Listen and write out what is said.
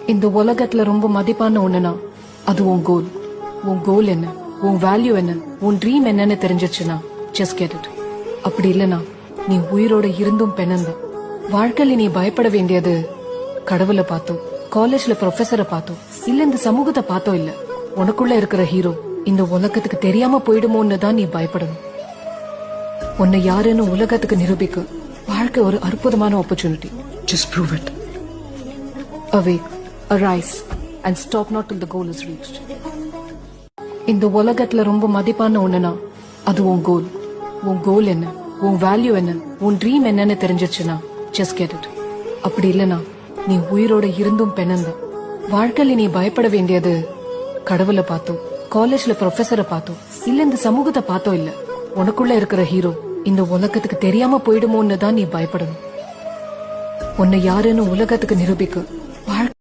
இந்த உலகத்துல ரொம்ப மதிப்பான ஒண்ணுனா அது உன் கோல். உன் கோல் என்ன, உன் வேல்யூ என்ன, உன் ட்ரீம் என்னன்னு தெரிஞ்சிச்சுன்னா ஜஸ்ட் கெட் இட். அப்படி இல்லனா நீ உயிரோட இருந்தும் பெண்ணந்தான். வாழ்க்கையில நீ பயப்பட வேண்டியது கடவுளை பார்த்தோ, காலேஜ்ல ப்ரொஃபஸரை பார்த்தோ, இல்ல இந்த சமூகத்தை பார்த்தோ இல்ல. உனக்குள்ள இருக்கிற ஹீரோ இந்த உலகத்துக்கு தெரியாம போயிடுமோன்னு தான் நீ பயப்படணும். உன்னை யாருன்னு உலகத்துக்கு நிரூபிக்க வாழ்க்கை ஒரு அற்புதமான opportunity. Just prove it. Awake, arise and stop not till the goal is reached. இந்த உலகத்துல ரொம்ப மதிப்பான ஒண்ணுனா அது உன் கோல். உன் கோல் என்ன, உன் வேல்யூ என்ன, உன் ட்ரீம் என்னன்னு தெரிஞ்சிச்சுன்னா ஜஸ்ட் கெட் இட். அப்படி இல்லனா நீ உயிரோட இருந்தும் பெண்ணந்தான். வாழ்க்கையில நீ பயப்பட வேண்டியது கடவுளை பார்த்தோ, காலேஜ்ல ப்ரொஃபஸரை பார்த்தோ, இல்ல இந்த சமூகத்தை பார்த்தோ இல்ல. உனக்குள்ள இருக்கிற ஹீரோ இந்த உலகத்துக்கு தெரியாம போயிடுமோன்னு தான் நீ பயப்படணும். உன்னை யாருன்னு உலகத்துக்கு நிரூபிக்க வாழ்க்கை